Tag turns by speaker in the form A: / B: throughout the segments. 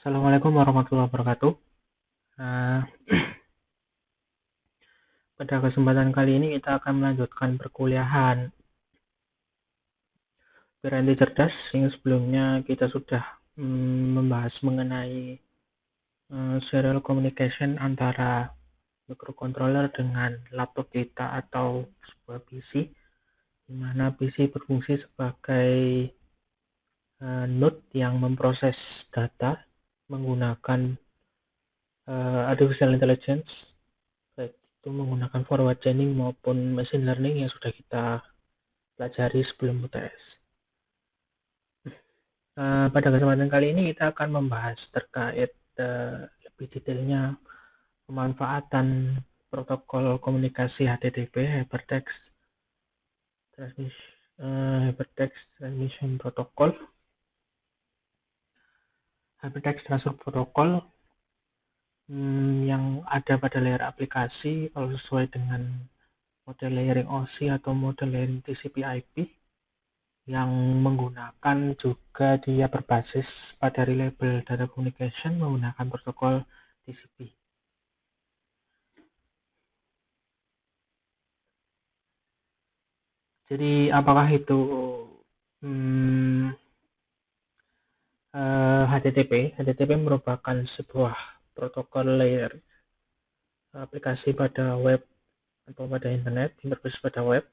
A: Assalamualaikum warahmatullahi wabarakatuh. Nah, pada kesempatan kali ini kita akan melanjutkan perkuliahan Piranti Cerdas yang sebelumnya kita sudah membahas mengenai serial communication antara microcontroller dengan laptop kita atau sebuah PC, di mana PC berfungsi sebagai node yang memproses data menggunakan artificial intelligence, baik itu menggunakan forward chaining maupun machine learning yang sudah kita pelajari sebelum UTS. Pada kesempatan kali ini kita akan membahas terkait lebih detailnya pemanfaatan protokol komunikasi HTTP Hypertext Transmission Protocol, Hypertext Transfer Protocol yang ada pada layer aplikasi kalau sesuai dengan model layering OSI atau model layering TCP/IP, yang menggunakan juga dia berbasis pada reliable data communication menggunakan protokol TCP. Jadi apakah itu HTTP? HTTP merupakan sebuah protokol layer aplikasi pada web atau pada internet, interface pada web,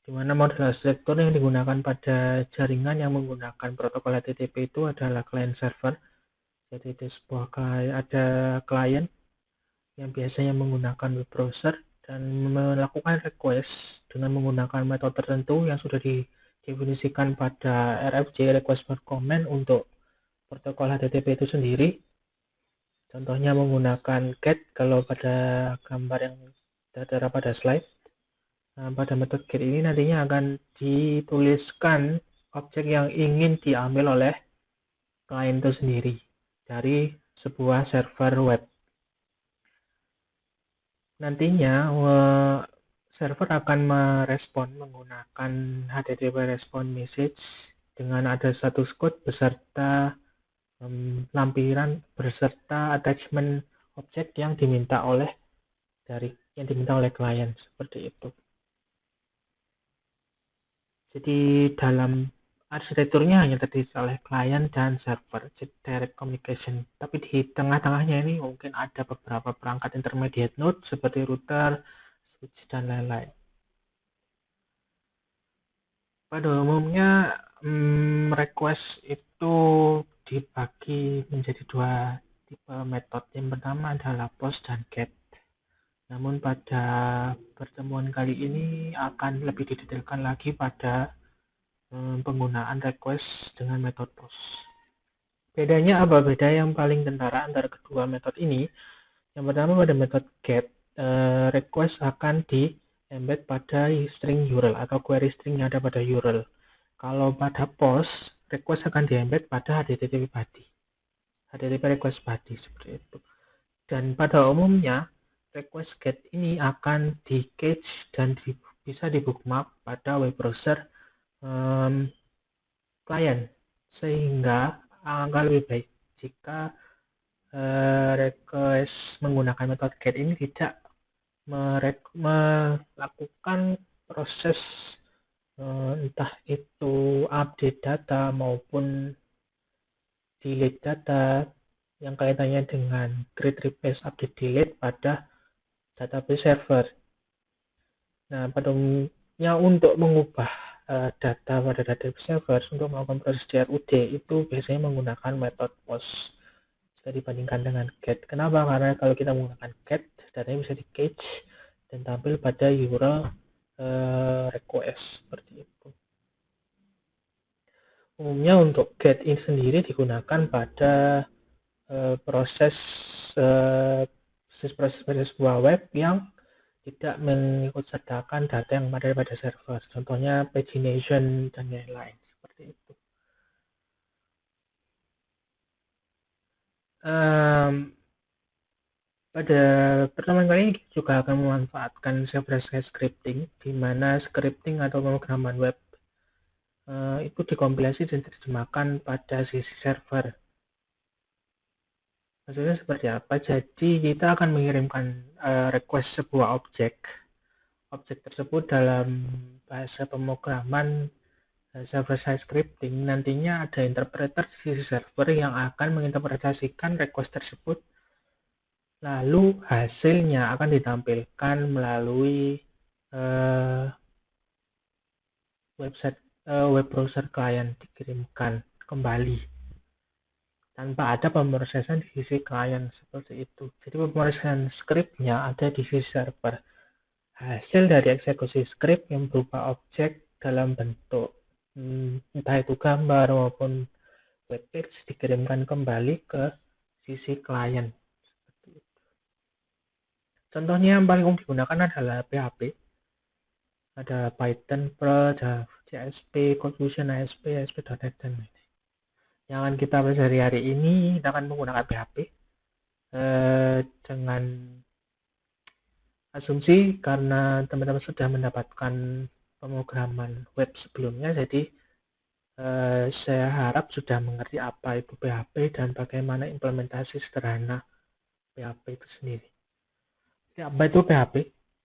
A: di mana model arsitektur yang digunakan pada jaringan yang menggunakan protokol HTTP itu adalah client server. Jadi itu sebuah ada klien yang biasanya menggunakan web browser dan melakukan request dengan menggunakan metode tertentu yang sudah didefinisikan pada RFC, request for comment, untuk protokol HTTP itu sendiri. Contohnya menggunakan GET kalau pada gambar yang tertera pada slide. Nah, pada metode GET ini nantinya akan dituliskan objek yang ingin diambil oleh klien itu sendiri dari sebuah server web. Nantinya server akan merespon menggunakan HTTP response message dengan ada status code beserta lampiran beserta attachment objek yang diminta oleh klien, seperti itu. Jadi dalam arsitekturnya hanya terdiri oleh klien dan server, direct communication. Tapi di tengah-tengahnya ini mungkin ada beberapa perangkat intermediate node seperti router, switch, dan lain-lain. Pada umumnya request itu dibagi menjadi dua tipe metode. Yang pertama adalah post dan get. Namun pada pertemuan kali ini akan lebih didetailkan lagi pada penggunaan request dengan metode post. Bedanya apa? Beda yang paling kentara antara kedua metode ini. Yang pertama, pada metode get, request akan di-embed pada string URL atau query string yang ada pada URL. Kalau pada post, request akan di-embed pada HTTP body, HTTP request body, seperti itu. Dan pada umumnya request get ini akan di cache dan bisa di bookmark pada web browser klien, sehingga akan lebih baik jika request menggunakan metode get ini tidak melakukan proses entah itu update data maupun delete data yang kaitannya dengan create, replace, update, delete pada database server. Nah, pada umumnya untuk mengubah data pada database server untuk melakukan proses CRUD itu biasanya menggunakan metode post jika dibandingkan dengan get. Kenapa? Karena kalau kita menggunakan get, datanya bisa di cache dan tampil pada URL request, seperti itu. Umumnya untuk get ini sendiri digunakan pada proses sebuah web yang tidak mengikut sertakan data yang ada pada server. Contohnya pagination dan lain-lain, seperti itu. Pada pertemuan kali ini juga akan memanfaatkan server-side scripting, di mana scripting atau pemrograman web itu dikompilasi dan diterjemahkan pada sisi server. Maksudnya seperti apa? Jadi kita akan mengirimkan request sebuah objek. Objek tersebut dalam bahasa pemrograman server-side scripting nantinya ada interpreter di sisi server yang akan menginterpretasikan request tersebut. Lalu hasilnya akan ditampilkan melalui website web browser klien, dikirimkan kembali tanpa ada pemrosesan di sisi klien seperti itu. Jadi pemrosesan scriptnya ada di sisi server. Hasil dari eksekusi script yang berupa objek dalam bentuk entah itu gambar maupun webpage dikirimkan kembali ke sisi klien. Contohnya yang paling umum digunakan adalah PHP. Ada Python, Perl, JSP, CodeFusion, ASP, ASP.NET, dan lain-lain. Yang akan kita pelajari hari ini, kita akan menggunakan PHP dengan asumsi karena teman-teman sudah mendapatkan pemrograman web sebelumnya, jadi saya harap sudah mengerti apa itu PHP dan bagaimana implementasi sederhana PHP itu sendiri. Jadi apa itu PHP?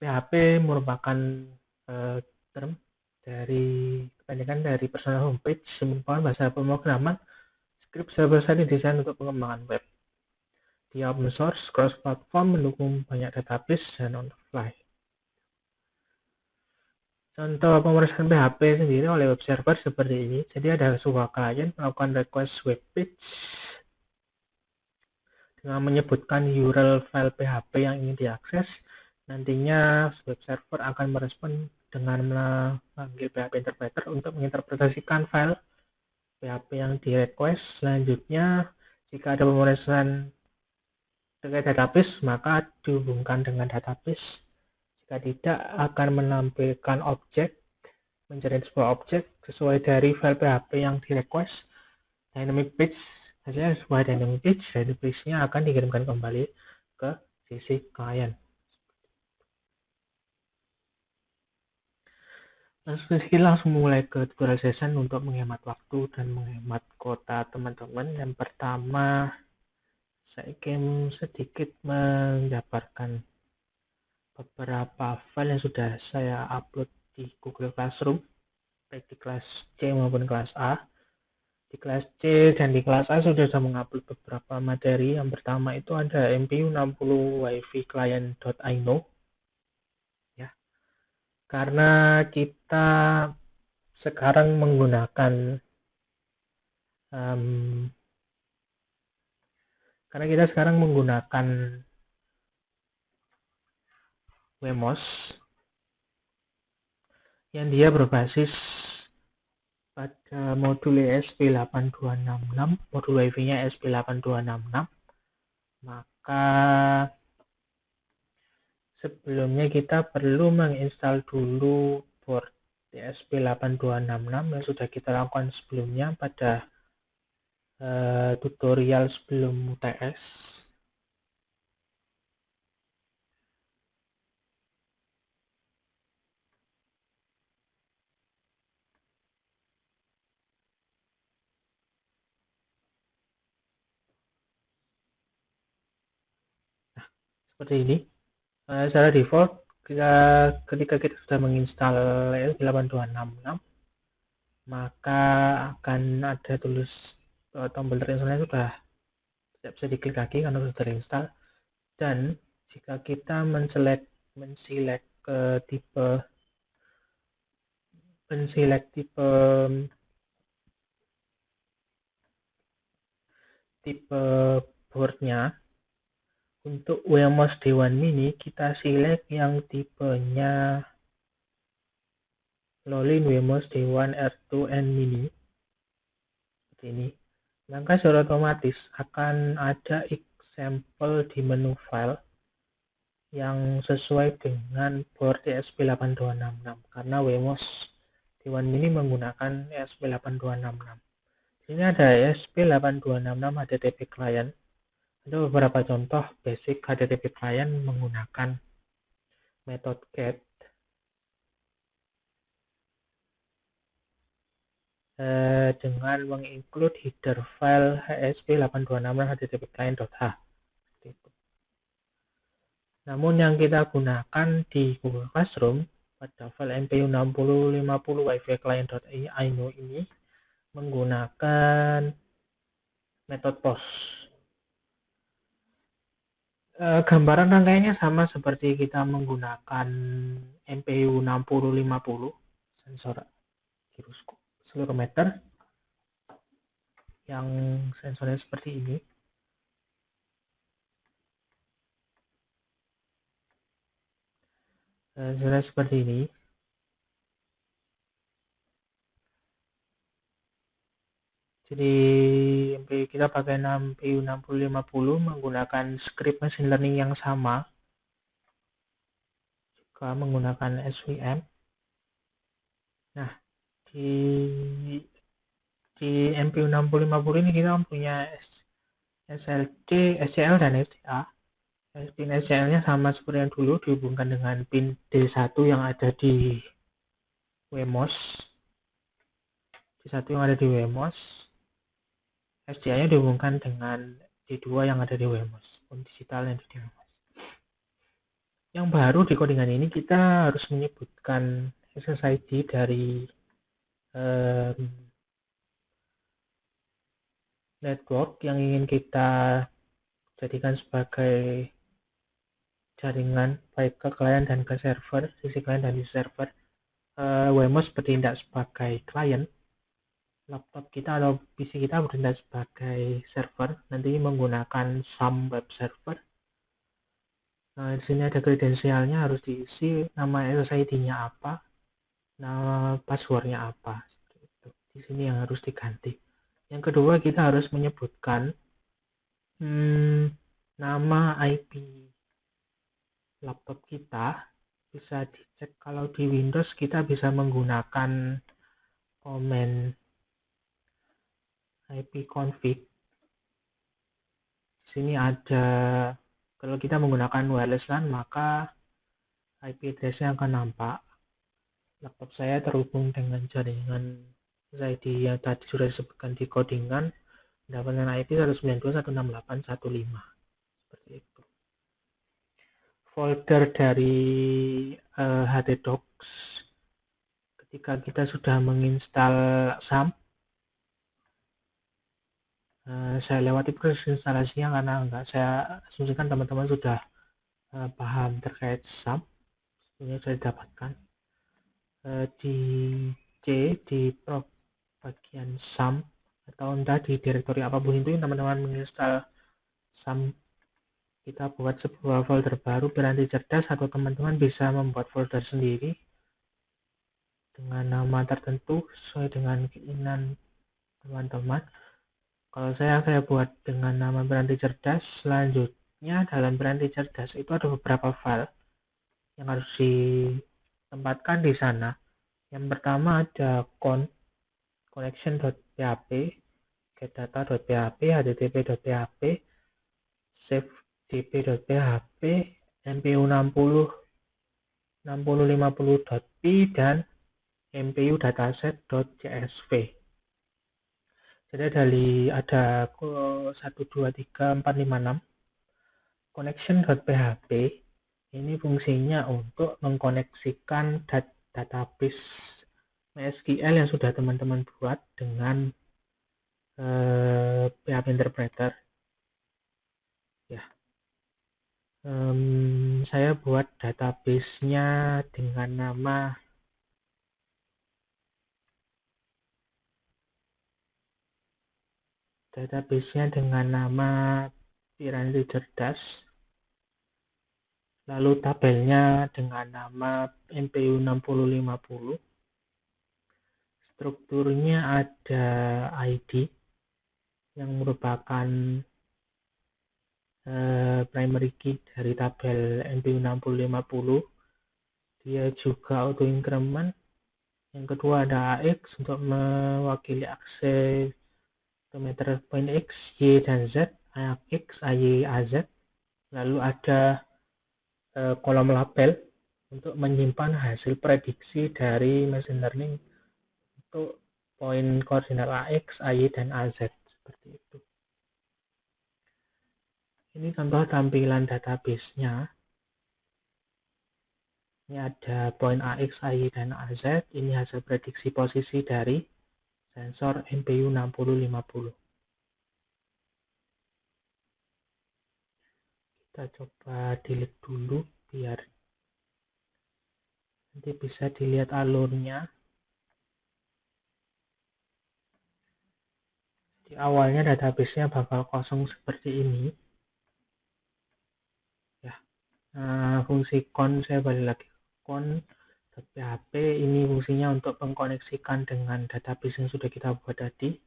A: PHP merupakan term dari kepanjangan dari personal homepage yang merupakan bahasa pemrograman script server-side desain untuk pengembangan web. Dia open source, cross-platform, mendukung banyak database dan on-the-fly. Contoh pemrosesan PHP sendiri oleh web server seperti ini. Jadi ada sebuah klien melakukan request web page dengan menyebutkan URL file PHP yang ingin diakses. Nantinya web server akan merespon dengan memanggil PHP interpreter untuk menginterpretasikan file PHP yang di request. Selanjutnya, jika ada pemrosesan terkait database, maka dihubungkan dengan database. Jika tidak, akan menampilkan objek, mencari sebuah objek sesuai dari file PHP yang di request. Dynamic page, hasilnya sebuah dynamic page, dan page-nya akan dikirimkan kembali ke sisi klien. Langsung mulai ke tutorial session untuk menghemat waktu dan menghemat kuota teman-teman. Yang pertama, saya ingin sedikit menjabarkan beberapa file yang sudah saya upload di Google Classroom, baik di kelas C maupun kelas A. Di kelas C dan di kelas A sudah saya mengupload beberapa materi. Yang pertama itu ada MPU 60 wifi client.ino. Ya. Karena kita sekarang menggunakan Wemos yang dia berbasis pada modul ESP8266, modul wifi-nya ESP8266. Maka sebelumnya kita perlu menginstal dulu board ESP8266 yang sudah kita lakukan sebelumnya pada tutorial sebelum UTS. Nah, seperti ini. Secara default, ketika kita sudah menginstal ESP8266, maka akan ada tulis tombol terinstallnya sudah tidak bisa diklik lagi karena sudah terinstall. Dan jika kita menselect tipe boardnya, untuk Wemos D1 Mini kita select yang tipenya Lolin Wemos D1 R2N Mini seperti ini. Maka secara otomatis akan ada example di menu file yang sesuai dengan board ESP8266 karena Wemos D1 Mini menggunakan ESP8266. Ini ada ESP8266 HTTP client. Ada beberapa contoh basic HTTP client menggunakan metode get dengan menginclude header file ESP8266 HTTP client.h. Namun yang kita gunakan di Google Classroom pada file MPU 6050 wifi client.ino ini menggunakan metode POS. Gambaran rangkaiannya sama seperti kita menggunakan MPU 6050 sensor giroskop accelerometer yang sensornya seperti ini. Sensornya seperti ini. Jadi kita pakai MPU 6050 menggunakan script machine learning yang sama, juga menggunakan SVM. Nah, di MPU 6050 ini kita mempunyai SLD, SCL, dan SDA. Pin SCL-nya sama seperti yang dulu, dihubungkan dengan pin D1 yang ada di WMOS. D1 yang ada di WMOS. SDA-nya dihubungkan dengan D2 yang ada di WMOS. Pin digital yang ada di WMOS. Yang baru di codingan ini kita harus menyebutkan SSID dari network yang ingin kita jadikan sebagai jaringan baik ke klien dan ke server, sisi klien dan sisi server. WMOS bertindak sebagai klien, laptop kita atau PC kita bertindak sebagai server, nanti menggunakan SAM web server. Nah, di sini ada kredensialnya, harus diisi nama SSID-nya apa, nama password-nya apa. Di sini yang harus diganti. Yang kedua, kita harus menyebutkan nama IP laptop kita. Bisa dicek kalau di Windows kita bisa menggunakan command ipconfig. Di sini ada, kalau kita menggunakan wireless LAN maka IP address-nya akan nampak. Laptop saya terhubung dengan jaringan SSID yang tadi sudah disebutkan di codingan, mendapatkan IP 192.168.1.5. Seperti itu. Folder dari htdocs ketika kita sudah menginstal SAM, saya lewati proses instalasinya karena enggak saya asumsikan teman-teman sudah paham terkait SAM. Ini sudah didapatkan di di bagian SAM atau entah di direktori apapun itu teman-teman menginstal SAM, kita buat sebuah folder baru piranti cerdas, atau teman-teman bisa membuat folder sendiri dengan nama tertentu sesuai dengan keinginan teman-teman. Kalau saya buat dengan nama piranti cerdas. Selanjutnya dalam piranti cerdas itu ada beberapa file yang harus ditempatkan di sana. Yang pertama ada connection.php, getdata.php, http.php, savedp.php, MPU 6050.py, dan MPU dataset.csv. Jadi ada 1, 2, 3, 4, 5, 6. Connection.php ini fungsinya untuk mengkoneksikan database MySQL yang sudah teman-teman buat dengan PHP interpreter. Ya, saya buat database-nya dengan nama piranti cerdas. Lalu tabelnya dengan nama MPU 6050. Strukturnya ada ID yang merupakan primary key dari tabel MPU 6050. Dia juga auto increment. Yang kedua ada AX untuk mewakili akses parameter point X, Y, dan Z, AX, AY, AZ. Lalu ada kolom label untuk menyimpan hasil prediksi dari machine learning untuk poin koordinat AX, AY, dan AZ. Seperti itu. Ini contoh tampilan database-nya. Ini ada poin AX, AY, dan AZ. Ini hasil prediksi posisi dari sensor MPU 6050. Kita coba delete dulu biar nanti bisa dilihat alurnya. Di awalnya database-nya bakal kosong seperti ini. Ya. Nah, fungsi con saya balik lagi. Con.php ini fungsinya untuk mengkoneksikan dengan database yang sudah kita buat tadi.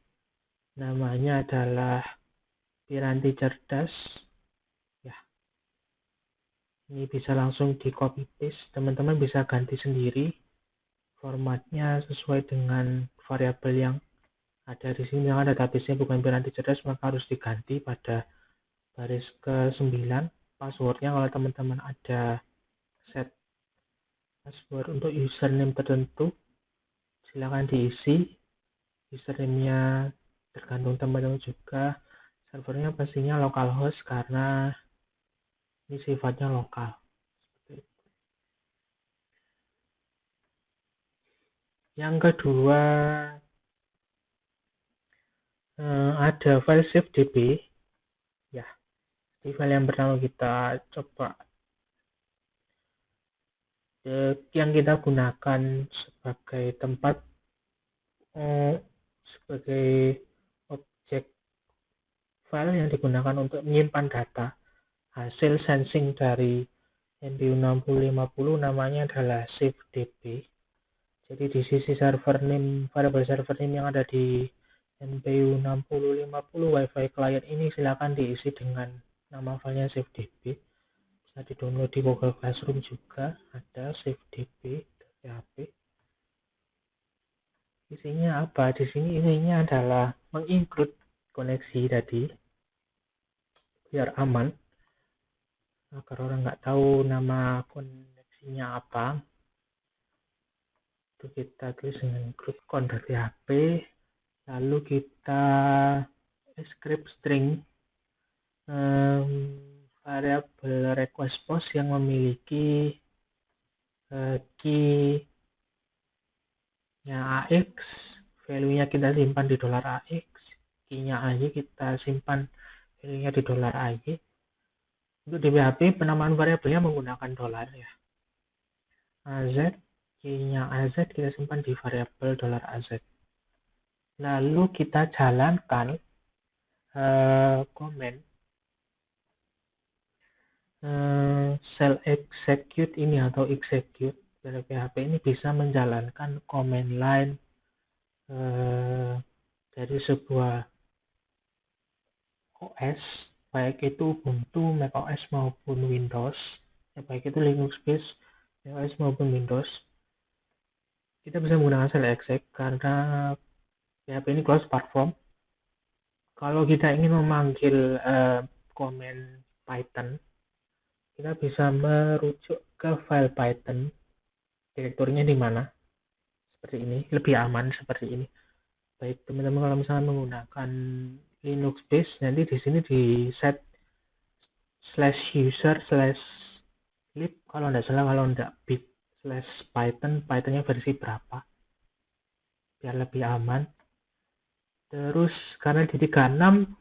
A: Namanya adalah Piranti Cerdas. Ya. Ini bisa langsung di copy paste. Teman-teman bisa ganti sendiri formatnya sesuai dengan variabel yang ada di sini. Yang database-nya bukan Piranti Cerdas, maka harus diganti pada baris ke-9. Passwordnya kalau teman-teman ada set password untuk username tertentu, silakan diisi. Username-nya tergantung teman-teman juga. Servernya pastinya localhost karena ini sifatnya lokal. Yang kedua, ada file savedb. Ya, di file yang pertama kita coba yang kita gunakan sebagai tempat sebagai objek file yang digunakan untuk menyimpan data hasil sensing dari MPU 6050 namanya adalah savedb. Jadi di sisi server name, variable server name yang ada di MPU 6050 WiFi client ini silakan diisi dengan nama filenya savedb. Bisa di-download di Google Classroom juga, ada savedb.php. Isinya apa? Di sini isinya adalah menginclude koneksi tadi biar aman agar orang nggak tahu nama koneksinya apa. Itu kita tulis dengan include con.php, lalu kita script string variabel request post yang memiliki key-nya AX, value-nya kita simpan di $AX, key-nya AY kita simpan value-nya di $AY. Untuk di PHP penamaan variabelnya menggunakan dolar ya. AZ, key-nya AZ kita simpan di variabel $AZ. Lalu kita jalankan comment shell execute ini atau execute dari PHP ini bisa menjalankan command line dari sebuah OS, baik itu Ubuntu, macOS maupun Windows, baik itu Linux based macOS maupun Windows. Kita bisa menggunakan shell exec karena PHP ini cross platform. Kalau kita ingin memanggil command Python, kita bisa merujuk ke file Python, direkturnya di mana, seperti ini, lebih aman seperti ini. Baik teman-teman kalau misalnya menggunakan Linux base, nanti di sini di set /user/lib kalau tidak salah, kalau tidak bit/python, Pythonnya versi berapa, biar lebih aman. Terus karena di 36,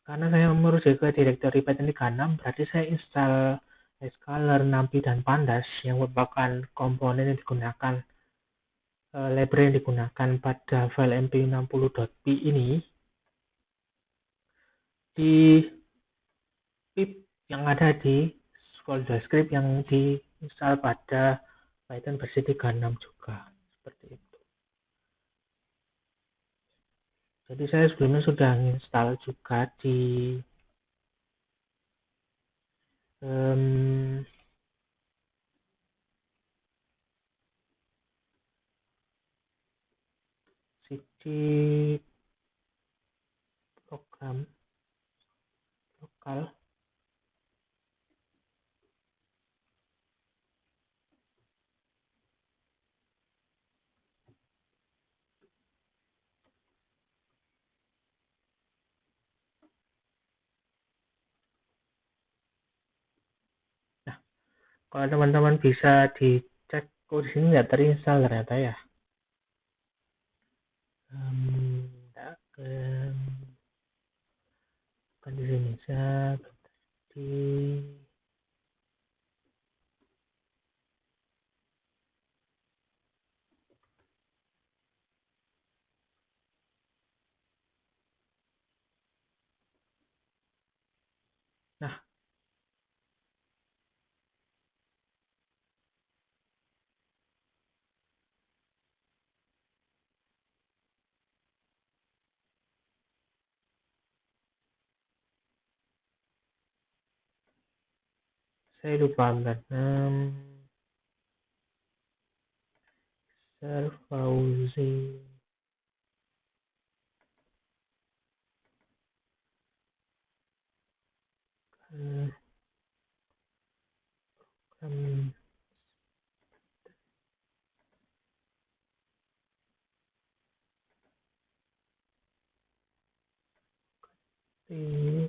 A: karena saya merujuk ke direktori Python 36, berarti saya install Scalar, NumPy, dan Pandas yang merupakan komponen yang digunakan, library yang digunakan pada file mpu60.py ini di pip yang ada di folder script yang diinstal pada Python versi 36 juga, seperti itu. Jadi saya sebelumnya sudah install juga di cd program lokal. Nah, Kalau teman-teman bisa dicek, kok di sini nggak terinstall ternyata ya. Nggak ke Bukan di sini di nah saya lupa bentar. Fauzi program di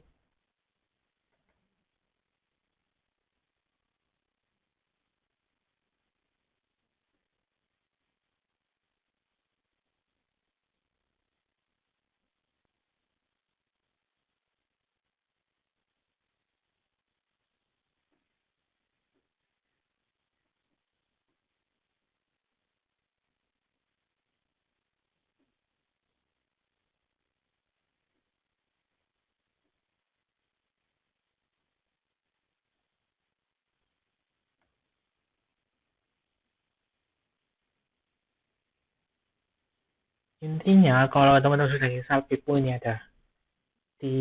A: intinya kalau teman-teman sudah install Pipo ini ada di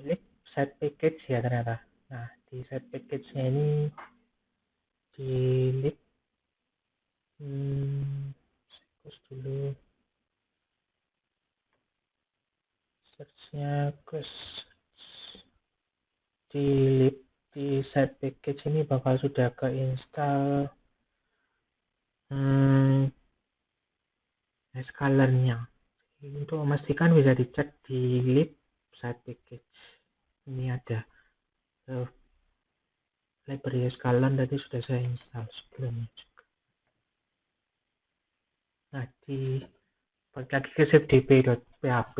A: link set package ya ternyata. Nah, di set package-nya ini di link terus dulu search-nya di link di set package ini bakal sudah keinstall scalar-nya. Untuk memastikan bisa dicek di lib site package. Ini ada library scalar tadi sudah saya install sebelumnya juga. Nah, di balik lagi ke zipdb.php,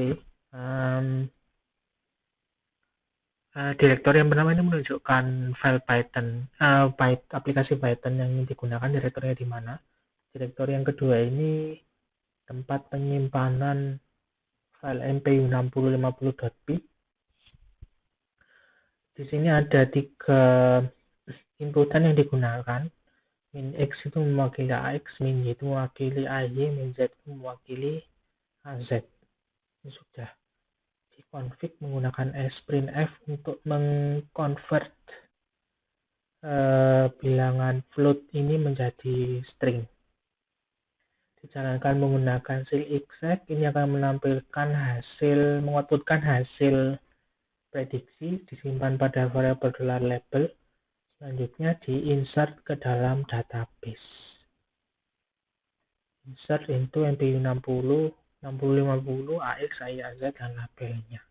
A: direktori yang pertama ini menunjukkan file Python, aplikasi Python yang digunakan, direktorinya di mana. Direktori yang kedua ini tempat penyimpanan file mpu6050.py. Di sini ada 3 inputan yang digunakan. Min X itu mewakili AX, min Y itu mewakili AY, min Z itu mewakili AZ. Ini sudah dikonfig menggunakan sprintf untuk mengconvert bilangan float ini menjadi string. Dijalankan menggunakan exec, ini akan mengoutputkan hasil prediksi, disimpan pada variabel $label. Selanjutnya diinsert ke dalam database. Insert into MPU60, 6050, AX, AY, AZ, dan labelnya.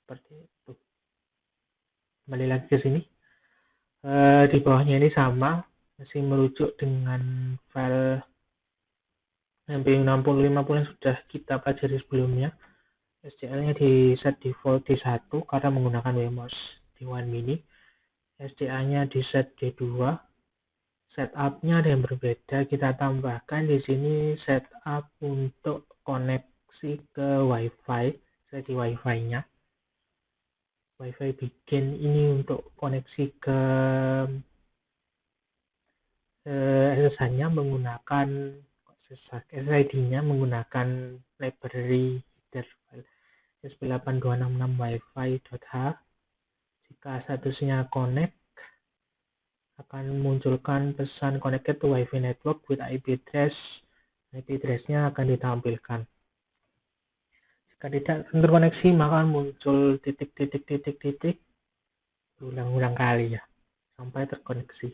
A: Seperti itu. Kembali lagi ke sini. Di bawahnya ini sama, masih merujuk dengan file MPU6050 yang sudah kita pelajari sebelumnya. SDL-nya di set default D1 karena menggunakan Wemos D1 Mini. SDA-nya di set D2. Setup-nya ada yang berbeda. Kita tambahkan di sini setup untuk koneksi ke WiFi. Jadi WiFi-nya. WiFi bikin ini untuk koneksi ke SSH-nya menggunakan SSID-nya menggunakan library header file S8266 wifi.h. Jika statusnya connect, akan munculkan pesan connected to Wi-Fi network with IP address. IP address-nya akan ditampilkan. Jika tidak terkoneksi, maka muncul titik berulang-ulang kali ya sampai terkoneksi.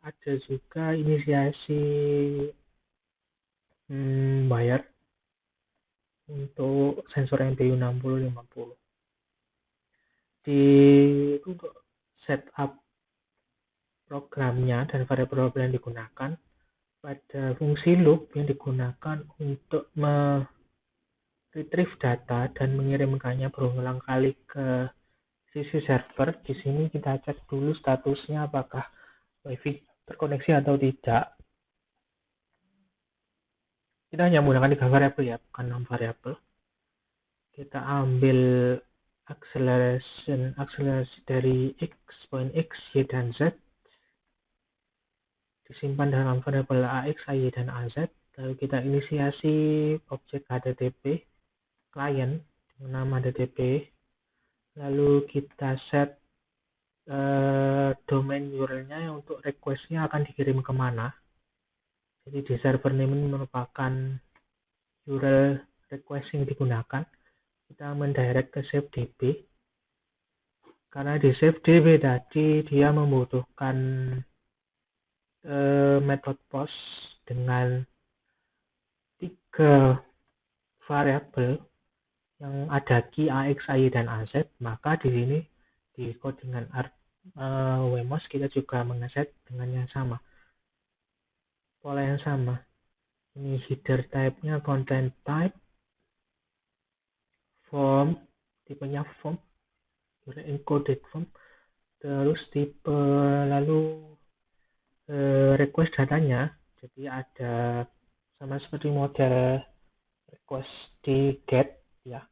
A: Ada juga inisiasi wire untuk sensor MPU6050. Untuk setup programnya dan variabel yang digunakan, pada fungsi loop yang digunakan untuk retrieve data dan mengirimkannya berulang kali ke sisi server. Di sini kita cek dulu statusnya apakah WiFi terkoneksi atau tidak. Kita hanya menggunakan 3 variabel ya, bukan 6 variabel. Kita ambil akselerasi dari poin X, Y, dan Z. Disimpan dalam variabel AX, AY, dan AZ. Lalu kita inisiasi objek HTTP client dengan nama HTTP. Lalu kita set domain URL-nya untuk request-nya akan dikirim kemana. Jadi di server name ini merupakan URL request yang digunakan. Kita mendirect ke save DB. Karena di save DB tadi dia membutuhkan method post dengan 3 variabel yang ada key AX, AY, dan AZ, maka di sini di codingan WMOS kita juga mengeset dengan yang sama, pola yang sama. Ini header type-nya content type, form, tipenya form, encoded form, terus tipe, lalu request datanya. Jadi ada sama seperti model request di get ya.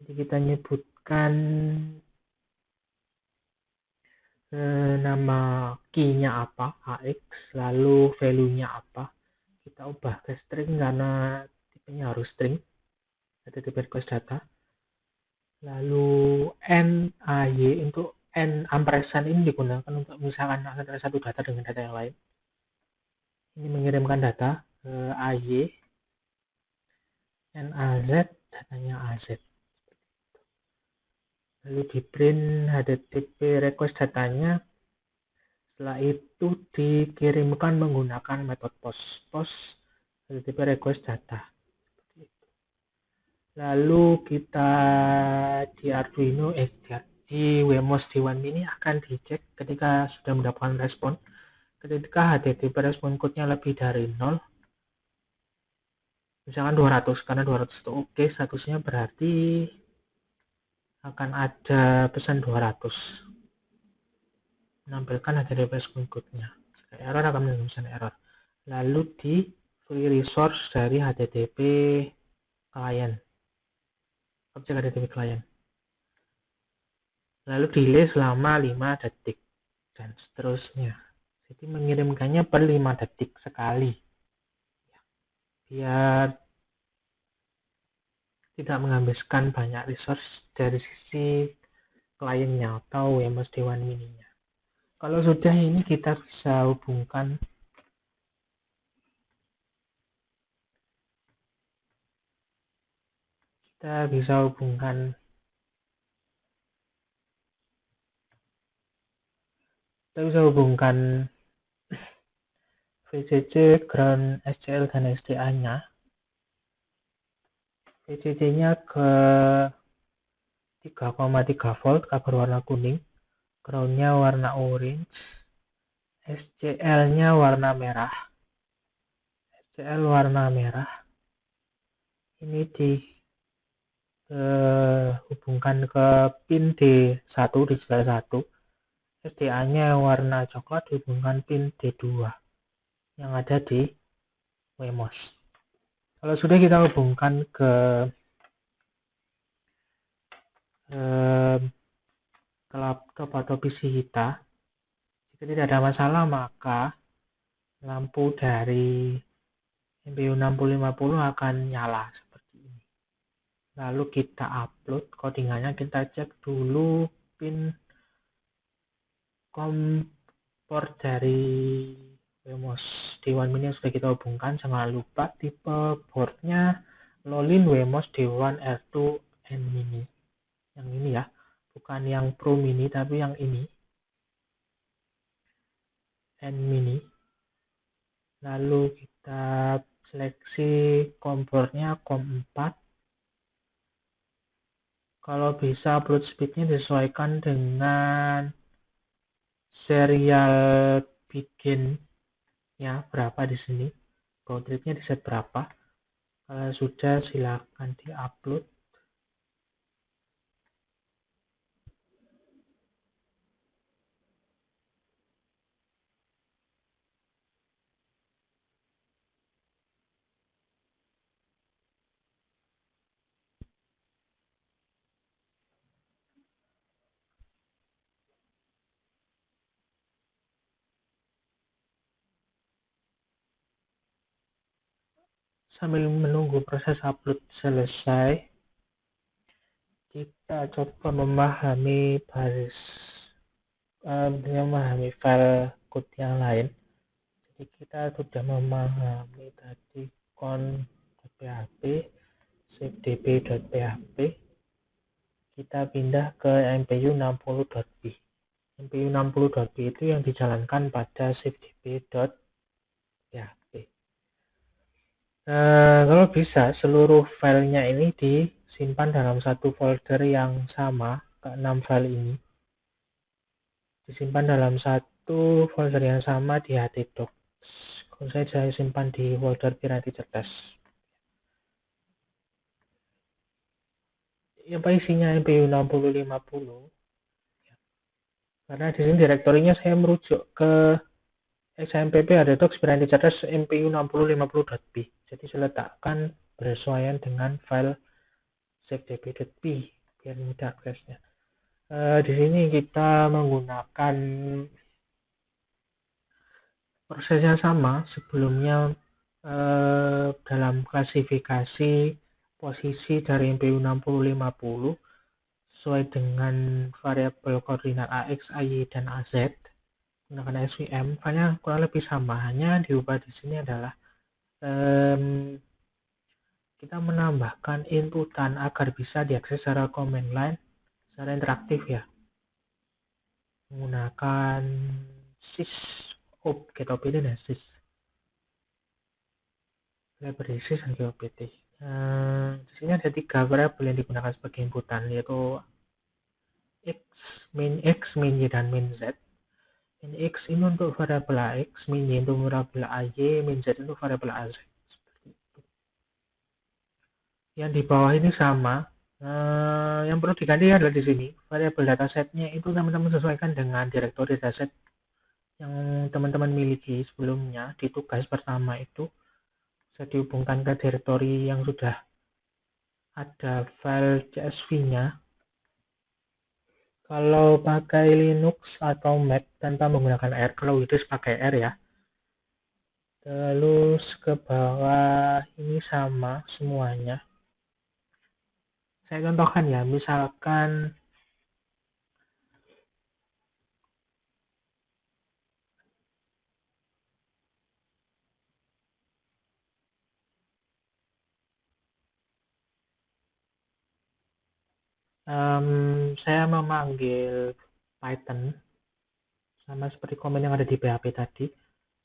A: Jadi kita nyebutkan nama key-nya apa, AX, lalu value-nya apa. Kita ubah ke string karena tipenya harus string, HTTP request data. Lalu NAY, untuk N ampersand ini digunakan untuk misalkan antara satu data dengan data yang lain. Ini mengirimkan data ke AY, NAZ, datanya AZ. Lalu di print HTTP request datanya. Setelah itu dikirimkan menggunakan metode post HTTP request data. Lalu kita di Arduino di WMOS D1 Mini akan dicek ketika sudah mendapatkan respon. Ketika HTTP respon code-nya lebih dari 0, misalkan 200, karena 200 itu oke, statusnya berarti akan ada pesan 200. Menampilkan HTTP respon code-nya. Error akan menemukan error. Lalu di free resource dari HTTP client, objek HTTP client. Lalu delay selama 5 detik dan seterusnya. Jadi mengirimkannya per 5 detik sekali, biar tidak menghabiskan banyak resource dari sisi kliennya atau WMOS D1 Mini-nya. Kalau sudah ini kita bisa hubungkan VCC, ground, SCL, dan SDA-nya. VCC-nya ke 3,3 volt, kabel warna kuning, ground-nya warna orange, SCL-nya warna merah. SCL warna merah. Ini dihubungkan ke pin D1, digital 1. SDA-nya warna coklat dihubungkan pin D2 yang ada di WMOS. Kalau sudah kita hubungkan ke laptop atau PC kita, jika tidak ada masalah maka lampu dari MPU 6050 akan nyala seperti ini. Lalu kita upload codingannya, kita cek dulu pin kompor dari WMOS D1 Mini yang sudah kita hubungkan. Jangan lupa tipe boardnya Lolin WMOS D1 R2 N Mini. Yang ini ya, bukan yang Pro Mini tapi yang ini, N Mini. Lalu kita seleksi kompornya COM4. Kalau bisa upload speednya disesuaikan dengan serial bikinnya berapa di sini, baud rate-nya di set berapa. Kalau sudah silakan di-upload. Sambil menunggu proses upload selesai, kita coba memahami memahami file code yang lain. Jadi kita sudah memahami tadi con.php, safedb.php. Kita pindah ke mpu60.b. mpu60.b itu yang dijalankan pada safedb.php. Kalau bisa seluruh filenya ini disimpan dalam satu folder yang sama. Ke-6 file ini disimpan dalam satu folder yang sama di htdocs. Kalau saya simpan di folder Piranti Cerdas. Apa isinya MPU6050? Karena di sini direktorinya saya merujuk ke XAMPP htdocs Piranti Cerdas MPU6050.b. Jadi saya letakkan bersesuaian dengan file safedb.b biar mudah aksesnya. Di sini kita menggunakan prosesnya sama sebelumnya, dalam klasifikasi posisi dari MPU6050 sesuai dengan variabel koordinat AX, AY, dan AZ menggunakan SVM. Filenya kurang lebih sama, hanya diubah di sini adalah kita menambahkan inputan agar bisa diakses secara command line secara interaktif ya, menggunakan sys get opt dan sys library sys dan get opt. Di sini ada 3 variabel yang digunakan sebagai inputan, yaitu x, min y, dan min z. Min x ini untuk variabel ax, min y untuk variabel ay, min z untuk variabel az. Seperti itu. Yang di bawah ini sama. Yang perlu diganti adalah di sini variabel datasetnya itu teman-teman sesuaikan dengan direktori dataset yang teman-teman miliki sebelumnya. Di tugas pertama itu bisa dihubungkan ke direktori yang sudah ada file CSV-nya. Kalau pakai Linux atau Mac tanpa menggunakan R, kalau Windows pakai R ya. Terus ke bawah ini sama semuanya. Saya contohkan ya, misalkan saya memanggil Python sama seperti komen yang ada di PHP tadi.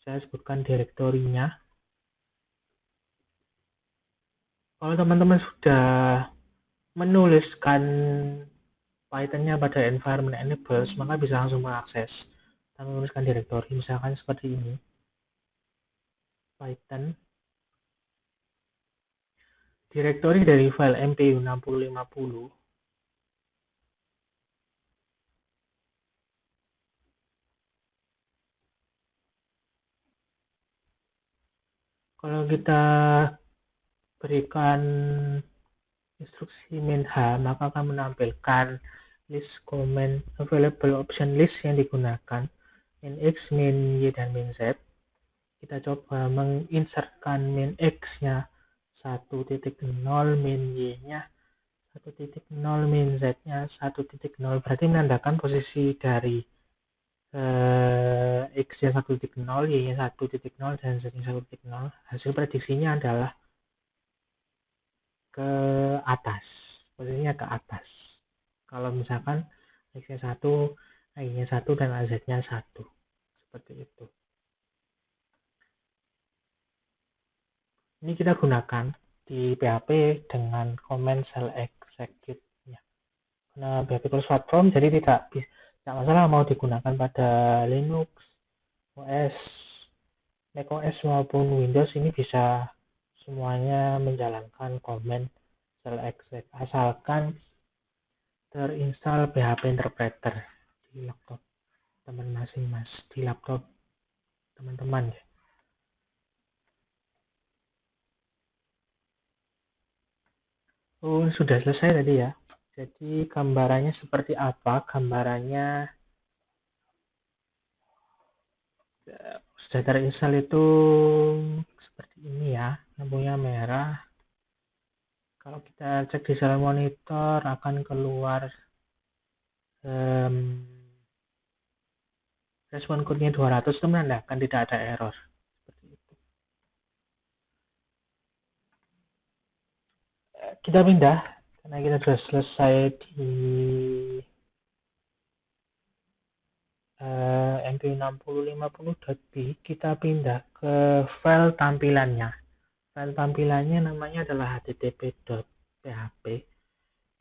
A: Saya sebutkan direktorinya. Kalau teman-teman sudah menuliskan Python-nya pada environment enables, maka bisa langsung mengakses dan menuliskan direktori. Misalkan seperti ini, Python, direktori dari file MPU6050. Kalau kita berikan instruksi min h, maka akan menampilkan list command available option list yang digunakan, min x, min y, dan min z. Kita coba menginsertkan min x-nya 1.0, min y-nya 1.0, min z-nya 1.0. Berarti menandakan posisi dari x-nya 1.0, y-nya 1.0, dan z-nya 1.0. Hasil prediksinya adalah ke atas, posisinya ke atas. Kalau misalkan x-nya 1, y-nya 1, dan az-nya 1. Seperti itu. Ini kita gunakan di PHP dengan command shell execute-nya. Karena PHP cross platform, jadi Tidak masalah mau digunakan pada Linux, OS, macOS maupun Windows, ini bisa semuanya menjalankan command shell exec asalkan terinstall PHP Interpreter di laptop di laptop teman-teman ya. Oh, sudah selesai tadi ya. Jadi gambarannya seperti apa? Gambarannya sudah terinstall itu seperti ini ya. Lampunya merah. Kalau kita cek di serial monitor akan keluar respon code-nya 200, itu menandakan tidak ada error. Seperti itu. Kita pindah karena kita sudah selesai di mp6050.b. Kita pindah ke file tampilannya. File tampilannya namanya adalah http.php.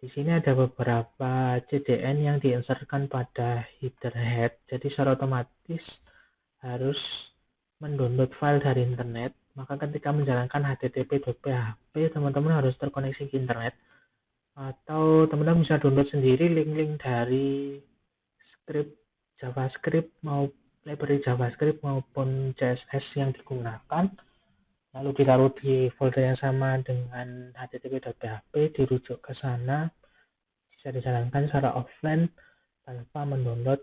A: Di sini ada beberapa CDN yang diinsertkan pada header head. Jadi secara otomatis harus mendownload file dari internet. Maka ketika menjalankan http.php, teman-teman harus terkoneksi ke internet. Atau teman-teman bisa download sendiri link-link dari script JavaScript library JavaScript maupun CSS yang digunakan, lalu ditaruh di folder yang sama dengan http.php, dirujuk ke sana, bisa dijalankan secara offline tanpa mendownload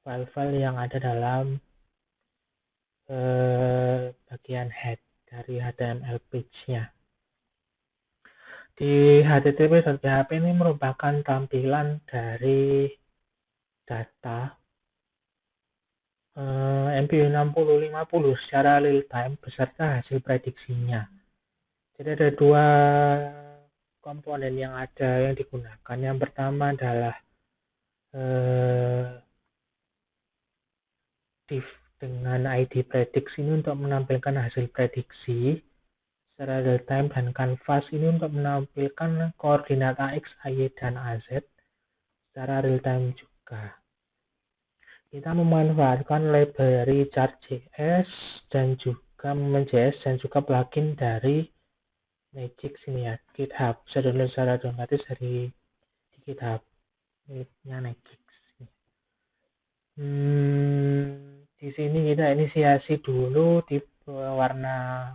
A: file-file yang ada dalam bagian head dari HTML page-nya. Di http.php ini merupakan tampilan dari data MPU6050 secara real time beserta hasil prediksinya. Jadi ada dua komponen yang digunakan. Yang pertama adalah div dengan ID prediksi ini untuk menampilkan hasil prediksi secara real time, dan canvas ini untuk menampilkan koordinat AX, AY, dan AZ secara real time juga. Kita memanfaatkan library Chart.js dan juga Moment.js dan juga plugin dari Magic sini ya, GitHub. Bisa download secara gratis dari GitHub nya Magic. Di sini kita inisiasi dulu di warna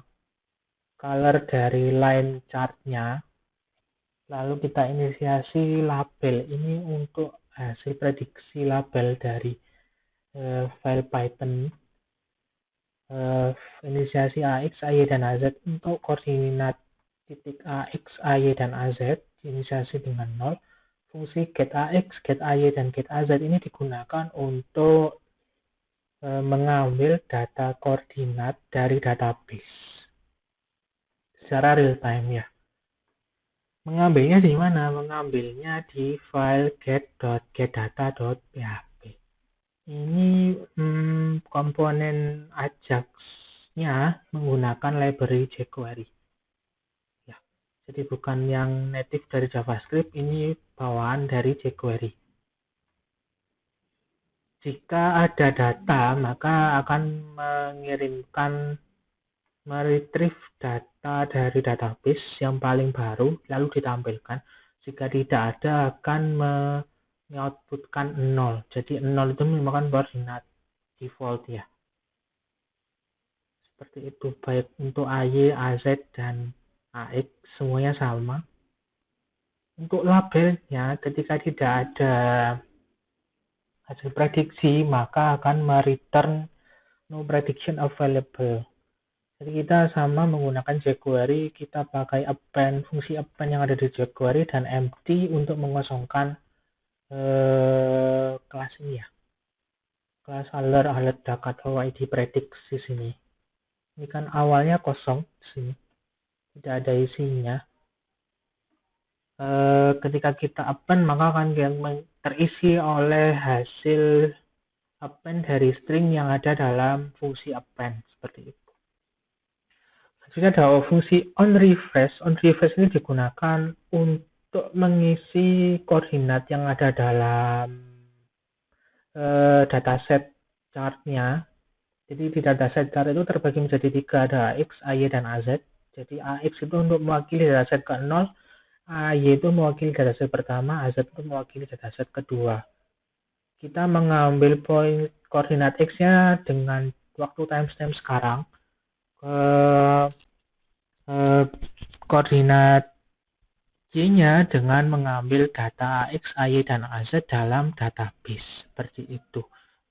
A: color dari line chartnya. Lalu kita inisiasi label ini untuk hasil prediksi label dari file Python. Inisiasi AX, AY, dan AZ untuk koordinat titik AX, AY, dan AZ inisiasi dengan 0. Fungsi getAX, getAY, dan getAZ ini digunakan untuk mengambil data koordinat dari database secara real time ya. Mengambilnya di mana? Mengambilnya di file get.getdata.php. Ini komponen Ajax-nya menggunakan library jQuery. Ya, jadi bukan yang native dari JavaScript, ini bawaan dari jQuery. Jika ada data, maka akan meretrieve data dari database yang paling baru, lalu ditampilkan. Jika tidak ada, akan mengoutputkan 0. Jadi 0 itu merupakan koordinat default ya. Seperti itu, baik untuk AY, AZ, dan AX semuanya sama. Untuk labelnya, ketika tidak ada hasil prediksi, maka akan mereturn no prediction available. Jadi kita sama menggunakan jQuery, kita pakai append, fungsi append yang ada di jQuery, dan empty untuk mengosongkan kelas ini ya, kelas alert data atau ID prediksi sini. Ini kan awalnya kosong di sini, tidak ada isinya. Ketika kita append, maka akan terisi oleh hasil append dari string yang ada dalam fungsi append, seperti itu. Jika ada fungsi onRefresh ini digunakan untuk mengisi koordinat yang ada dalam dataset chartnya. Jadi di dataset chart itu terbagi menjadi 3, ada AX, AY, dan AZ. Jadi AX itu untuk mewakili dataset ke-0, AY itu mewakili dataset pertama, AZ itu mewakili dataset kedua. Kita mengambil poin koordinat X-nya dengan waktu timestamp sekarang, koordinat Y-nya dengan mengambil data AX, AY, dan AZ dalam database. Seperti itu.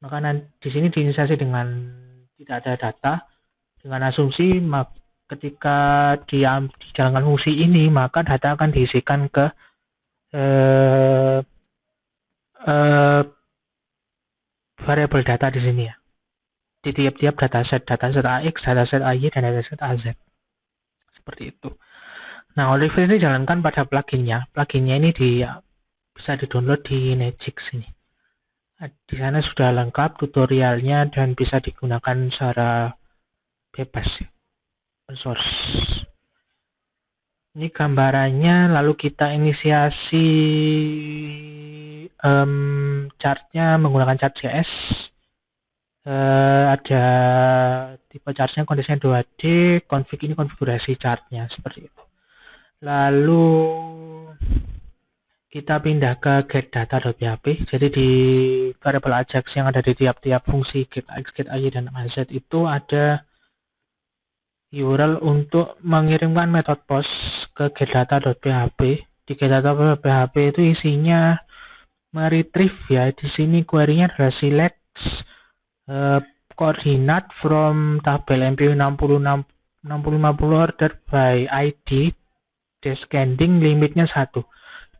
A: Maka di sini diinisiasi dengan tidak ada data, dengan asumsi ketika dijalankan fungsi ini, maka data akan diisikan ke variabel data di sini ya. Di tiap-tiap dataset AX, dataset AY, dan dataset AZ. Seperti itu. Nah, Onrefresh ini dijalankan pada pluginnya. Pluginnya ini bisa di-download di Nginx ini. Di sana sudah lengkap tutorialnya dan bisa digunakan secara bebas, open source. Ini gambarannya, lalu kita inisiasi chartnya menggunakan chart.js. Ada tipe chartnya kondisinya 2D, config ini konfigurasi chartnya seperti itu. Lalu kita pindah ke getData.php. Jadi di variabel Ajax yang ada di tiap-tiap fungsi getAX, getAY, dan AZ itu ada URL untuk mengirimkan metode post ke getData.php. Di getData.php itu isinya meretrieve ya. Di sini query-nya adalah select koordinat from tabel MPU 6050 order by ID descending, limitnya 1.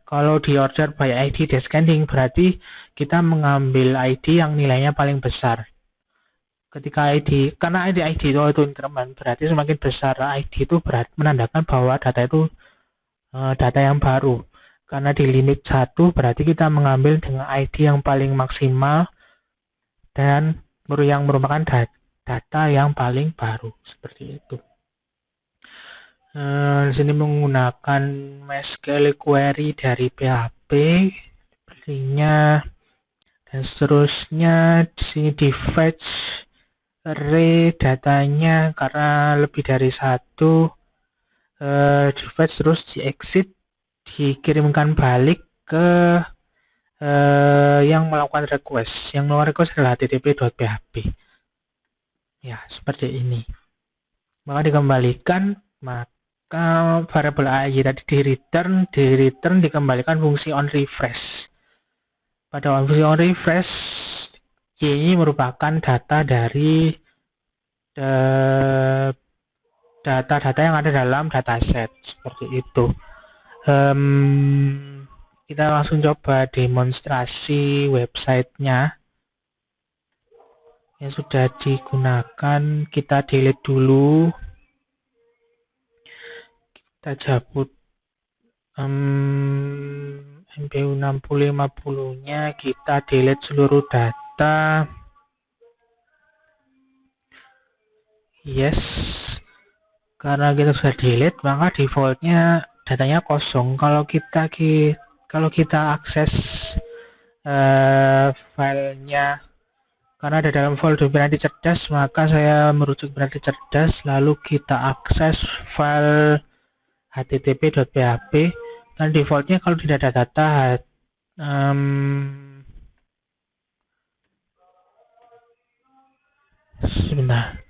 A: Kalau di order by ID descending berarti kita mengambil ID yang nilainya paling besar. Ketika ID, karena ID itu increment, berarti semakin besar ID itu menandakan bahwa data itu data yang baru. Karena di limit 1 berarti kita mengambil dengan ID yang paling maksimal dan yang merupakan data yang paling baru. Seperti itu. Di sini menggunakan MySQL query dari PHP, sepertinya, dan seterusnya. Di sini di fetch array datanya karena lebih dari 1, di fetch terus di exit, dikirimkan balik ke yang melakukan request. Yang melakukan request adalah http.php. Ya, seperti ini. Maka dikembalikan, maka variabel AY tadi di return dikembalikan fungsi onRefresh. Pada fungsi onRefresh, Y ini merupakan data dari data-data yang ada dalam dataset. Seperti itu. Kita langsung coba demonstrasi websitenya yang sudah digunakan. Kita delete dulu, kita cabut MPU 6050 nya, kita delete seluruh data. Yes, karena kita sudah delete maka defaultnya datanya kosong. Kalau kita akses filenya, karena ada dalam folder Piranti Cerdas, maka saya merujuk Piranti Cerdas, lalu kita akses file http.php, dan defaultnya kalau tidak ada data sebentar.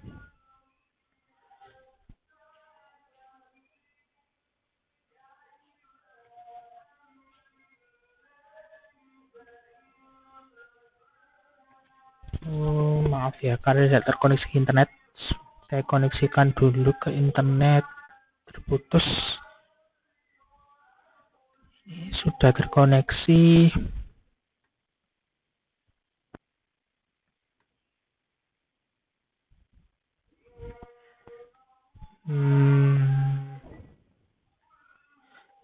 A: Maaf ya, karena tidak terkoneksi internet. Saya koneksikan dulu ke internet. Terputus. Ini sudah terkoneksi.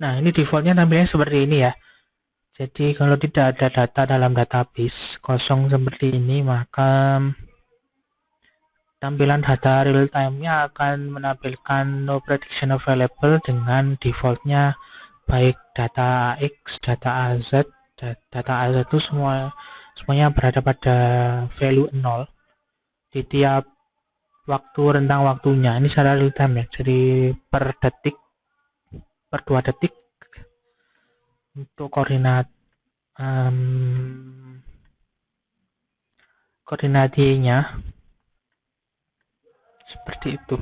A: Nah, ini defaultnya tampilnya seperti ini ya. Jadi kalau tidak ada data dalam database kosong seperti ini, maka tampilan data real time-nya akan menampilkan no prediction available dengan defaultnya baik data X, data AZ itu semuanya berada pada value 0 di tiap rentang waktunya. Ini secara real time ya, jadi per detik, per 2 detik untuk koordinatnya seperti itu.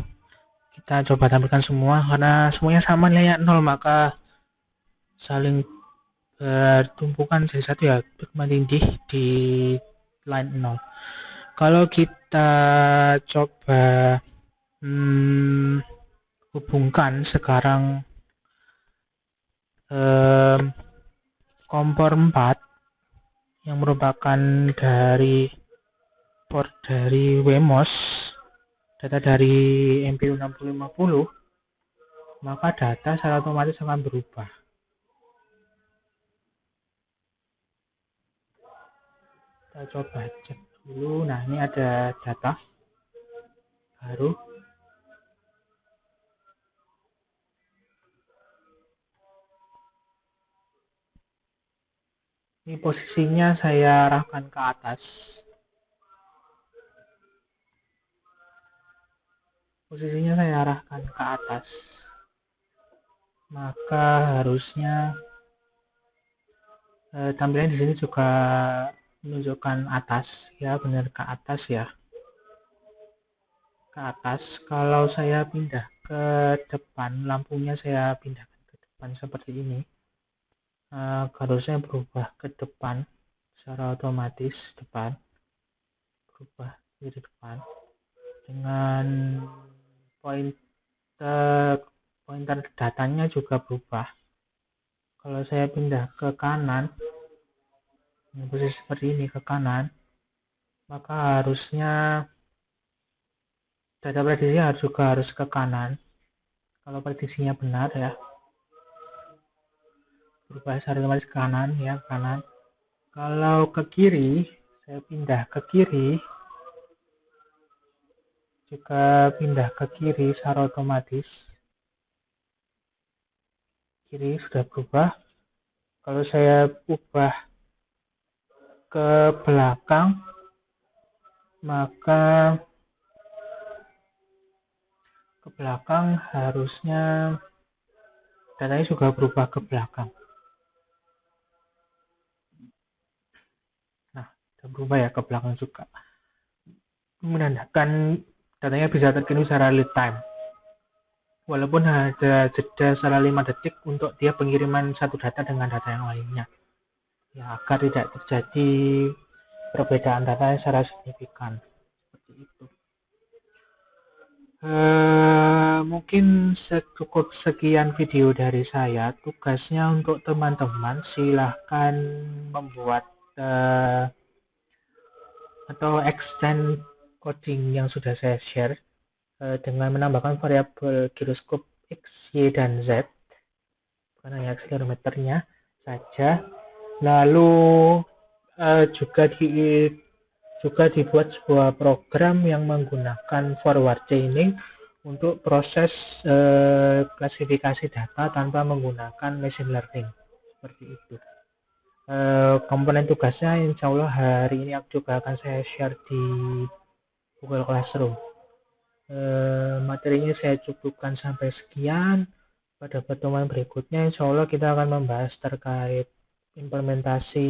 A: Kita coba tampilkan semua, karena semuanya sama nilainya 0, maka saling bertumpukan jadi satu ya, berkembang di line 0. Kalau kita coba hubungkan sekarang kompor 4 yang merupakan dari port dari Wemos, data dari MPU 6050, maka data secara otomatis akan berubah. Kita coba cek dulu. Nah, ini ada data baru. Ini posisinya saya arahkan ke atas. Maka harusnya tampilan di sini juga menunjukkan atas ya, benar ke atas ya. Ke atas. Kalau saya pindah ke depan, lampunya saya pindahkan ke depan seperti ini. Harusnya berubah ke depan secara otomatis, berubah jadi depan dengan pointer datanya juga berubah. Kalau saya pindah ke kanan, posisi seperti ini ke kanan, maka harusnya data prediksinya juga harus ke kanan. Kalau prediksinya benar ya, berubah secara otomatis ke kanan ya, kanan. Kalau ke kiri, saya pindah ke kiri, juga pindah ke kiri secara otomatis. Kiri sudah berubah. Kalau saya ubah ke belakang, maka ke belakang harusnya datanya juga berubah ke belakang. Nah, sudah berubah ya ke belakang juga. Menandakan datanya bisa terkirim secara real time. Walaupun ada jeda secara 5 detik untuk dia pengiriman satu data dengan data yang lainnya. Ya, agar tidak terjadi perbedaan data secara signifikan. Seperti itu. Mungkin cukup sekian video dari saya. Tugasnya untuk teman-teman, silahkan membuat atau extend coding yang sudah saya share dengan menambahkan variabel giroskop X, Y, dan Z, bukan hanya akselerometernya saja. Lalu juga dibuat sebuah program yang menggunakan forward chaining untuk proses klasifikasi data tanpa menggunakan machine learning. Seperti itu. Komponen tugasnya insya Allah hari ini juga akan saya share di Google Classroom. Materinya saya cukupkan sampai sekian. Pada pertemuan berikutnya insya Allah kita akan membahas terkait implementasi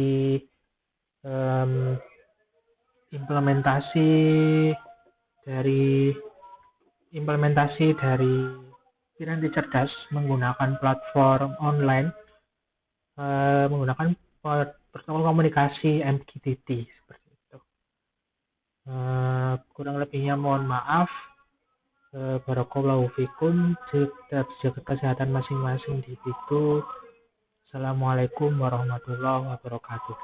A: dari Piranti Cerdas menggunakan platform online, menggunakan protokol komunikasi MQTT seperti itu. Kurang lebihnya mohon maaf. Barakallahu fikum. Tetap jaga kesehatan masing-masing di situ. Assalamualaikum warahmatullahi wabarakatuh.